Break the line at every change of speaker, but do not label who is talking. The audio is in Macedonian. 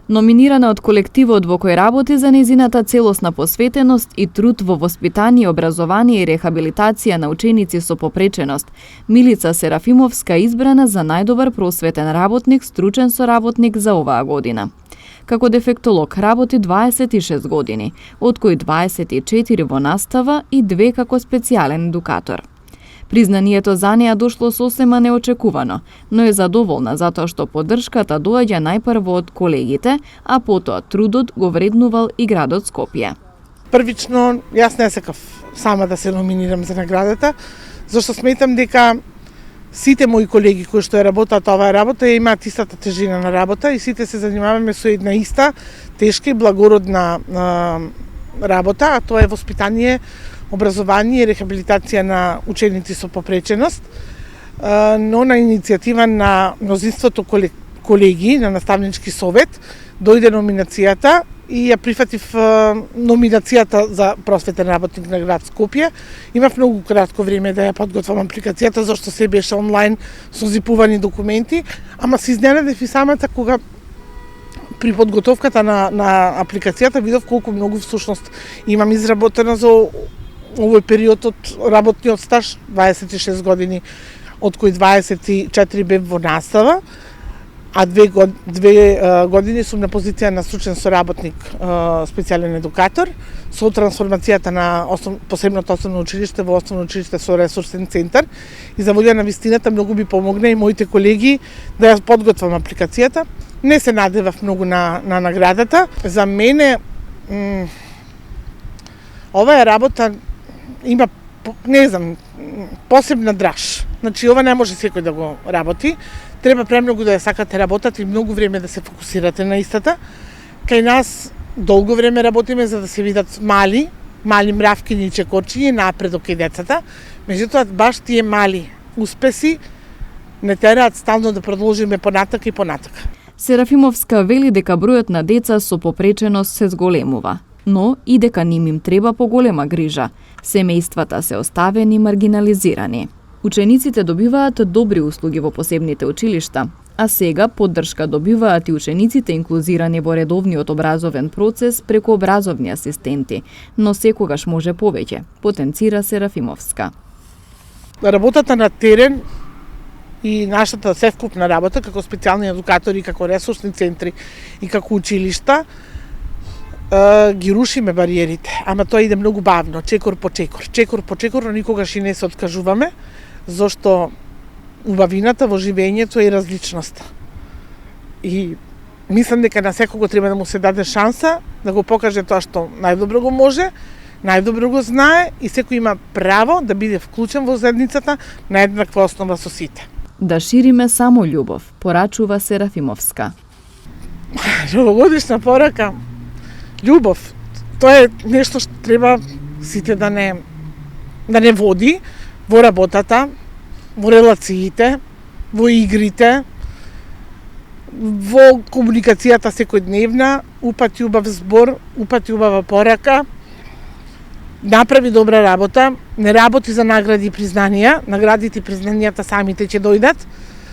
Номинирана од колективот во кој работи за нејзината целосна посветеност и труд во воспитание, образование и рехабилитација на ученици со попреченост, Милица Серафимовска избрана за најдобар просветен работник, стручен соработник за оваа година. Како дефектолог работи 26 години, од кои 24 во настава и 2 како специјален едукатор. Признанието за неја дошло сосема неочекувано, но е задоволна затоа што поддршката доаѓа најпрво од колегите, а потоа трудот го вреднувал и градот Скопје.
Првично, јас не сакав сама да се номинирам за наградата, зашто сметам дека сите мои колеги кои што ја работат оваа работа имаат истата тежина на работа и сите се занимаваме со една иста тешка и благородна работа, а тоа е воспитание, образование и рехабилитација на ученици со попреченост, но на иницијатива на мнозинството колеги на наставнички совет дојде номинацијата и ја прифатив номинацијата за просветен работник на град Скопје. Имав многу кратко време да ја подготвам апликацијата, зашто се беше онлайн со зипувани документи, ама се изненадев и самата кога при подготовката на апликацијата видов колку многу всушност имам изработено за овој период од работниот стаж, 26 години, од кои 24 бев во настава, а 2 години сум на позиција на стручен соработник, специјален едукатор, со трансформацијата на посебното основно училиште во основно училиште со ресурсен центар. И за волја на вистината многу би помогна и моите колеги да ја подготвам апликацијата. Не се надевав многу на наградата. За мене оваа работа има, не знам, посебна драж. Значи, ова не може секој да го работи. Треба премногу да ја сакате работата и многу време да се фокусирате на истата. Кај нас долго време работиме за да се видат мали мравкини и чекорчињи напредок и децата. Меѓутоа, баш тие мали успеси не тераат стално да продолжиме понатака и понатака.
Серафимовска вели дека бројот на деца со попреченост се зголемува, но и дека ним им треба поголема грижа. Семејствата се оставени маргинализирани. Учениците добиваат добри услуги во посебните училишта, а сега поддршка добиваат и учениците инклузирани во редовниот образовен процес преку образовни асистенти, но секогаш може повеќе, потенцира Серафимовска.
Работата на терен и нашата севкупна работа како специјални едукатори, како ресурсни центри и како училишта ги рушиме бариерите, ама тоа иде многу бавно, чекор по чекор, но никогаш и не се откажуваме, зашто убавината во живењето е различноста. И мислам дека на секого треба да му се даде шанса да го покаже тоа што најдобро го може, најдобро го знае и секој има право да биде вклучен во заедницата на еднаква основа со сите.
Да шириме само љубов, порачува Серафимовска.
Новогодишна порака, љубов, тоа е нешто што треба сите да не води во работата, во релациите, во игрите, во комуникацијата секојдневна, упати убав збор, упати убава порака, направи добра работа, не работи за награди и признанија, наградите и признанијата самите ќе дојдат,